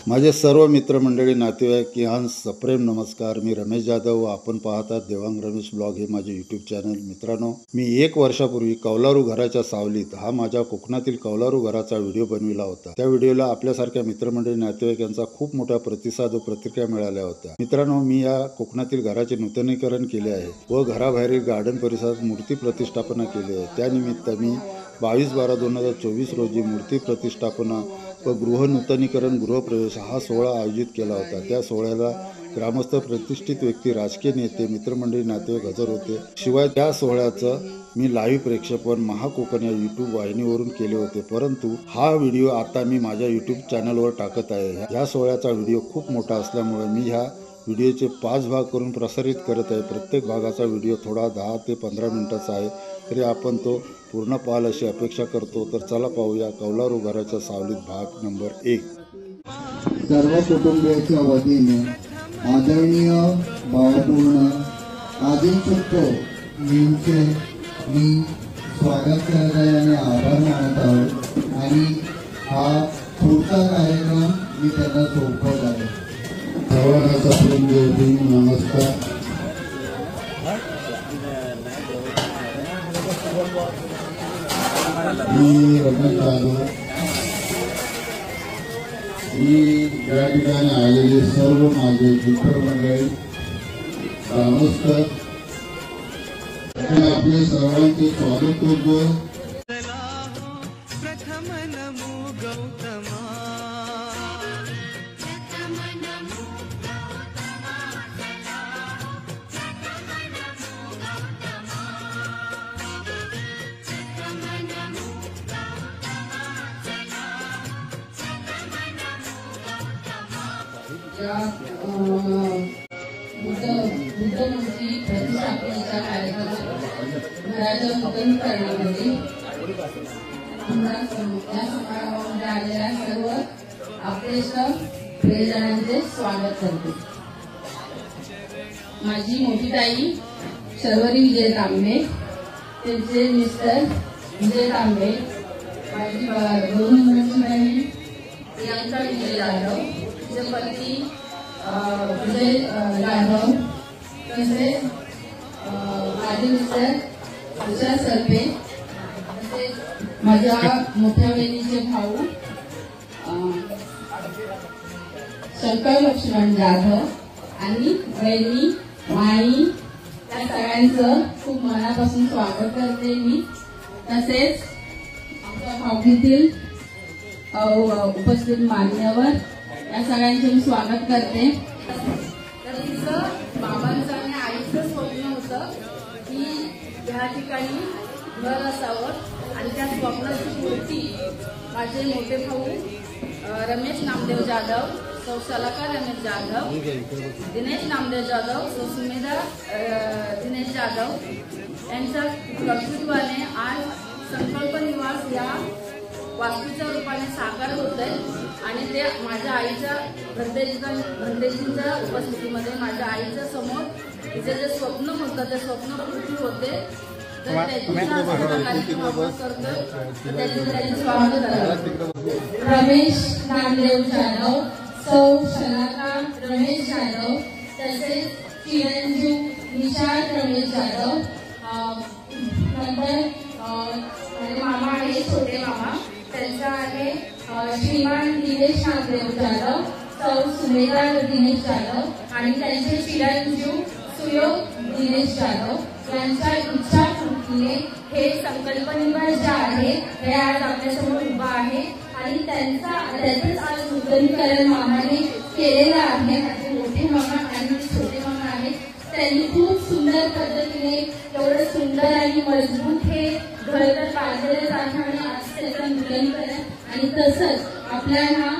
माझे सर्व मित्रमंडळी, नातेवाईक यांस सप्रेम नमस्कार. मी रमेश जाधव व आपण पाहतात देवांग रमेश ब्लॉग हे माझे यूट्यूब चॅनल. मित्रांनो, मी 1 वर्षापूर्वी कौलारू घराच्या सावलीत हा माझ्या कोकणातील कौलारू घराचा व्हिडिओ बनविला होता. त्या व्हिडिओला आपल्यासारख्या मित्रमंडळी, नातेवाईक यांचा खूप मोठा प्रतिसाद व प्रतिक्रिया मिळाल्या होत्या. मित्रांनो, मी या कोकणातील घराचे नूतनीकरण केले आहे व घराबाहेरील गार्डन परिसरात मूर्ती प्रतिष्ठापना केली आहे. त्यानिमित्त मी 22/12/2024 रोजी मूर्ती प्रतिष्ठापना व गृहनूतनीकरण गृहप्रवेश हा सोहळा आयोजित केला होता. त्या सोहळ्याला ग्रामस्थ, प्रतिष्ठित व्यक्ती, राजकीय नेते, मित्रमंडळी, नातेवाईक हजर होते. शिवाय त्या सोहळ्याचं मी लाईव्ह प्रेक्षेपण महाकोकण या यूट्यूब वाहिनीवरून केले होते. परंतु हा व्हिडिओ आता मी माझ्या यूट्यूब चॅनलवर टाकत आहे. ह्या सोहळ्याचा व्हिडिओ खूप मोठा असल्यामुळे मी ह्या व्हिडिओचे 5 भाग करून प्रसारित करत आहे. प्रत्येक भागाचा व्हिडिओ थोडा 10 ते 15 मिनिटाचा आहे, तरी आपण तो पूर्ण पाहाल अशी अपेक्षा करतो. तर चला पाहूया कौलारू घराच्या सावलीत भाग नंबर 1. सर्व कुटुंबियांच्या वतीने आदरणीय, भावपूर्ण, आदरयुक्त मी स्वागत करत आहे आणि आभार मानत आहोत. आणि हा पुढचा कार्यक्रम मी त्यांना सोपवत आहे. सर्वांचा नमस्कार. मी रमेश जाधव. मी या ठिकाणी आलेले सर्व माझे मित्रमंडळी, ग्रामस्थ, आपले सर्वांचे स्वागत करतो. बुद्धमूर्ती प्रतिष्ठापनेच्या कार्यक्रमात घराच्या नूतनीकरणामध्ये या समारंभामध्ये आलेल्या सर्व आपलेच प्रियजनांचे स्वागत करते. माझी मोठी ताई शर्वरी विजय तांबे, त्यांचे मिस्टर विजय तांबे, माझी 2 मुलांची बहीण प्रियांका विजय जाधव, तिचे पती विजय जाधव, तसेच माझे मिस्टर तुषार सरपे, तसेच माझ्या मोठ्या बहिणीचे भाऊ शंकर लक्ष्मण जाधव आणि बहिणी माई, त्या सगळ्यांचं खूप मनापासून स्वागत करते मी. तसेच आमच्या भावकीतील उपस्थित मान्यवर या सगळ्यांचे मी स्वागत करते. तर तिचं बाबांचं आणि आईचं स्वप्न होतं की ह्या ठिकाणी घर असावं आणि त्या स्वप्नाची मूर्ती माझे मोठे भाऊ रमेश नामदेव जाधव, सौ शलाका रमेश जाधव, दिनेश नामदेव जाधव, सौ सुमेधा दिनेश जाधव यांच्या कर्तृत्वाने आज संकल्प निवास या वास्तूच्या रूपाने साकार होत आहे. आणि ते माझ्या आईच्या भरतेजींच्या उपस्थितीमध्ये माझ्या आईच्या समोर तिचे जे स्वप्न होतं ते स्वप्न पूर्ती होते. तर त्याचे स्वागत आहे. रमेश नामदेव जाधव, सौ शलाका रमेश जाधव, तसेच चिरंजीव निशांत रमेश जाधव, नंतर मामा आहे छोटे मामा, त्यांचा आहे श्रीमान दिनेश नामदेव जाधव, सौ सुमेधा दिनेश जाधव आणि त्यांचे चिरंजीव सुयोग दिनेश जाधव यांच्या इच्छापूर्तीने हे संकल्प निवास जे आहे हे आज आपल्यासमोर उभा आहे. आणि त्याचंच आज नूतनीकरण मामाने केलेलं आहे. माझे मोठे मामा आणि छोटे मामा आहेत, त्यांनी खूप सुंदर पद्धतीने एवढं सुंदर आणि मजबूत हे घर तर बांधलेलंच आहे आणि आज त्याचं नूतनीकरण. आणि तसंच आपल्याला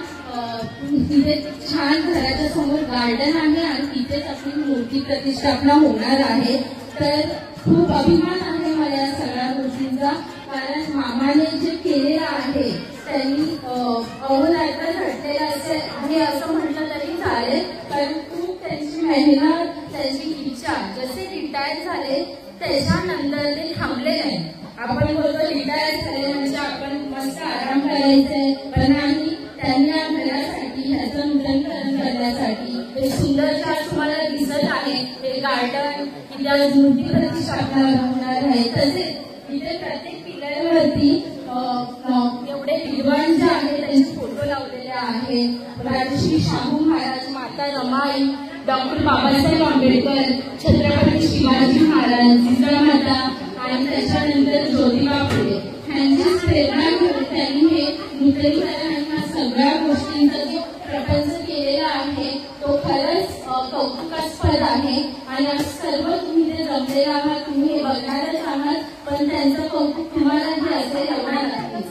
तिथे छान घराच्या समोर गार्डन आहे आणि तिथेच आपली मूर्ती प्रतिष्ठापना होणार आहे. तर खूप अभिमान आहे मला या सगळ्या गोष्टींचा, कारण मामाने जे केलेलं आहे त्यांनी अहोरात्र घडलेलं आहे असं म्हटलं तरी चालेल. कारण खूप त्यांची मेहनत, त्यांची इच्छा, जसे रिटायर झाले त्याच्यानंतर ते थांबले नाही. आपण बोलतो रिटायर झाले म्हणजे आपण मस्त आराम करायचंय, पण त्यांनी घरासाठी ह्याचं करण्यासाठी हे सुंदर जे आज तुम्हाला दिसत आहे हे गार्डन इथे मूर्ती प्रतिष्ठापना होणार आहे. तसेच इथे प्रत्येक पिलरवरती एवढे विद्वान जे आहेत त्यांचे फोटो लावलेले आहेत. राजश्री शाहू महाराज, माता रमाई, डॉक्टर बाबासाहेब आंबेडकर, छत्रपती शिवाजी महाराज, जिजामाता आणि त्याच्यानंतर ज्योतिबा फुले यांचीच प्रेरणा घेऊन त्यांनी हे नूतनीकरण ह्या सगळ्या गोष्टींचा जो प्रपंच केलेला आहे तो खरंच कौतुकास्पद आहे. आणि आज सर्व तुम्ही जे जमलेला आहात तुम्ही हे बघणारच आहात, पण त्यांचं कौतुक तुम्हाला जे असेल एवढा नक्कीच.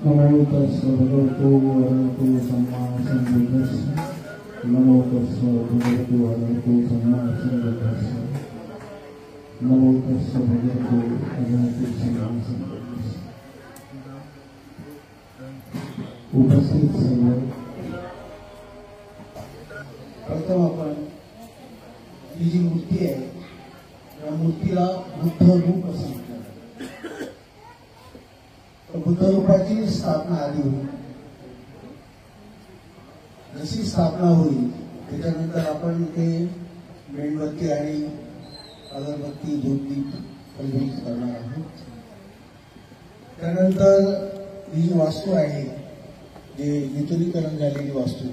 नमो तस्सै भगवतो वरहतो सम्मा सम्बुद्धस्स. नमो तस्सै भगवतो वरहतो सम्मा सम्बुद्धस्स. नमो तस्सै भगवतो वरहतो सम्मा सम्बुद्धस्स. उपस्थित सर्व प्रथम आपण ही जी मूर्ती आहे या मूर्तीला बुद्ध रूप असं म्हणतात. बुद्ध रूपाची स्थापना आधी होईल. जशी स्थापना होईल त्याच्यानंतर आपण इथे मेणबत्ती आणि अगरबत्ती धूपदीप प्रज्वलित करणार आहोत. त्यानंतर ही जी वास्तू आहे जे नूतनीकरण झालेली वास्तू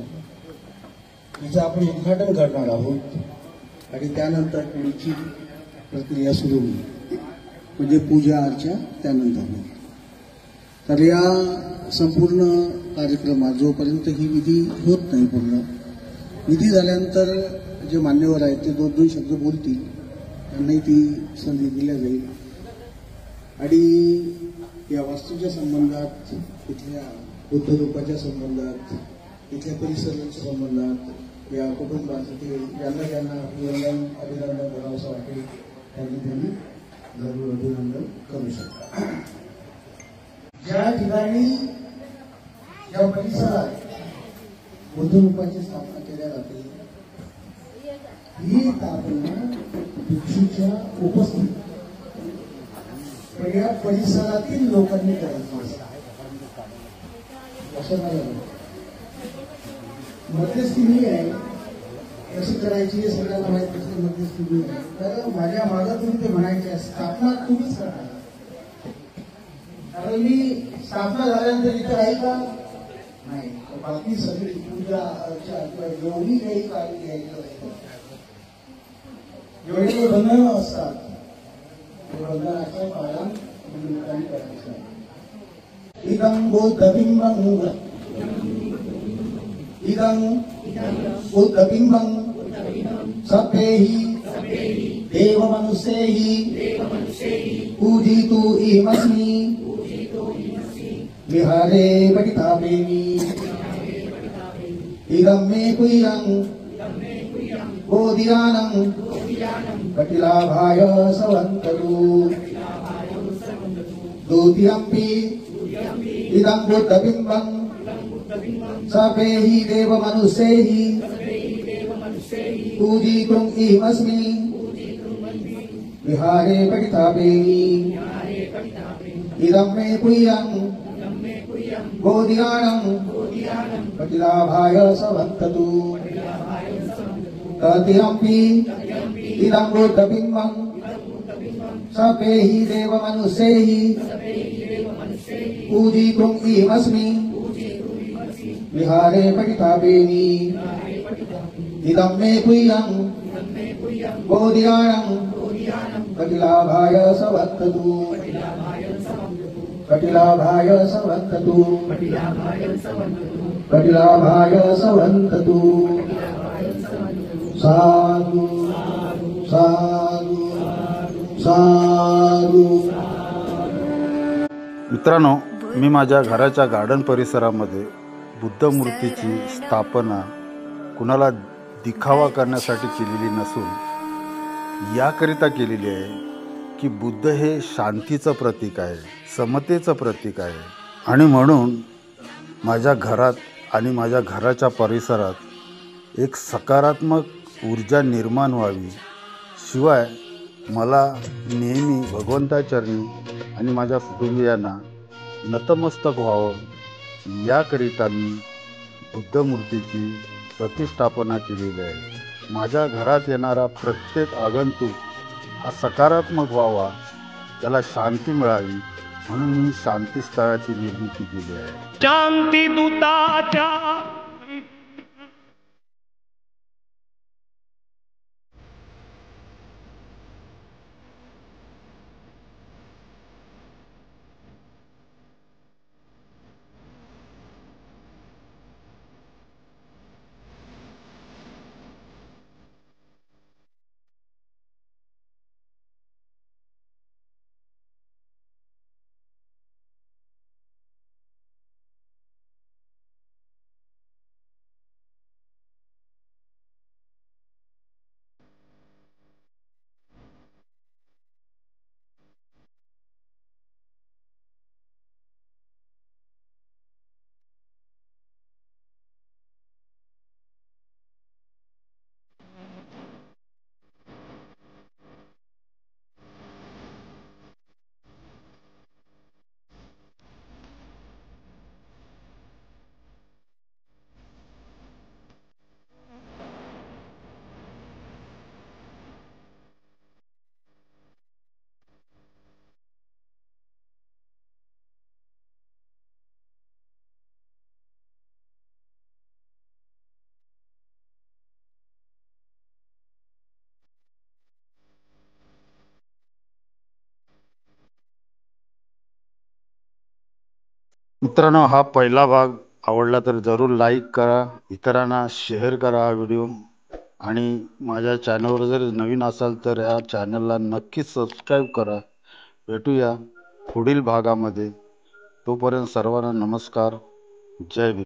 तिचं आपण उद्घाटन करणार आहोत आणि त्यानंतर पुढची प्रक्रिया सुरू होईल म्हणजे पूजा अर्चा त्यानंतर होईल. तर या संपूर्ण कार्यक्रमात जोपर्यंत ही विधी होत नाही पूर्ण विधी झाल्यानंतर जे मान्यवर आहेत ते 2 शब्द बोलतील त्यांनाही ती संधी दिल्या जाईल. आणि या वास्तूच्या संबंधात इथल्या बुद्ध रूपाच्या संबंधात इथल्या परिसराच्या संबंधात या कुटुंबासाठी ज्यांना ज्यांना अभिनंदन करावं असं वाटेल त्यांनी जरूर अभिनंदन करू शकता. ज्या ठिकाणी ज्या परिसरात बुद्ध रूपाची स्थापना केल्या जाते ही स्थापना भिक्षूच्या उपस्थित पण या परिसरातील लोकांनी करायचं असं मला मध्यस्थी मी आहे कशी करायची हे सगळ्यांना माहिती असते. मध्यस्थी मी आहे तर माझ्या मागं तुम्ही ते म्हणायचे स्थापना तुम्हीच करणार कारण मी स्थापना झाल्यानंतर इथे आहे का नाही. बाकी सगळी पूजा अर्चा किंवा जेवढी काही कार्य घ्यायचं जेवढे काही बंधनं असतात ते बंधनाचं पालन लोकांनी करायचं. इदं बुद्धबिंबं इदं बुद्धबिंबं सभ्यैः देवमनुष्यैः पूजितो इमस्मि विहारे पठितापेमि. इदं मे कुय्यं बोधियानं कटिलाभाय सवन्ततु. द्वितीयम्पि इदं बुद्धबिंबं सभ्यैः देवमनुष्यैः पूजितुम् इमस्मि विहारे पठितापेमि. इदं मे कुय्यं बोधियानं कटिलाभाय सवन्ततु. तृतीयम्पि इदं बुद्धबिंबं सभ्यैः देवमनुष्यैः पूजितुम् इमस्मि विहारे पठितापेमि. इदं मे कुय्यं बोधियानं कटिलाभाय सवन्ततु. कटिलाभाय सवन्ततु. कटिलाभाय सवन्ततु. साधु साधु साधु. मित्रांनो, मी माझ्या घराच्या गार्डन परिसरामध्ये बुद्ध मूर्तीची स्थापना कुणाला दिखावा करण्यासाठी केलेली नसून याकरिता केलेली आहे की बुद्ध हे शांतीचं प्रतीक आहे, समतेचं प्रतीक आहे. आणि म्हणून माझ्या घरात आणि माझ्या घराच्या परिसरात एक सकारात्मक ऊर्जा निर्माण व्हावी. शिवाय मला नेहमी भगवंताचरणी आणि माझ्या कुटुंबियांना नतमस्तक व्हावं याकरिता मी बुद्धमूर्तीची प्रतिष्ठापना केलेली आहे. माझ्या घरात येणारा प्रत्येक आगंतुक हा सकारात्मक व्हावा, त्याला शांती मिळावी म्हणून मी शांतीस्थळाची निर्मिती केली आहे. शांती दूताच्या मित्रांनो, हा पहिला भाग आवडला तर जरूर लाईक करा, इतरांना शेअर करा हा व्हिडिओ, आणि माझ्या चॅनलवर जर नवीन असाल तर या चॅनलला नक्कीच सबस्क्राईब करा. भेटूया पुढील भागामध्ये. तोपर्यंत सर्वांना नमस्कार. जय भीम.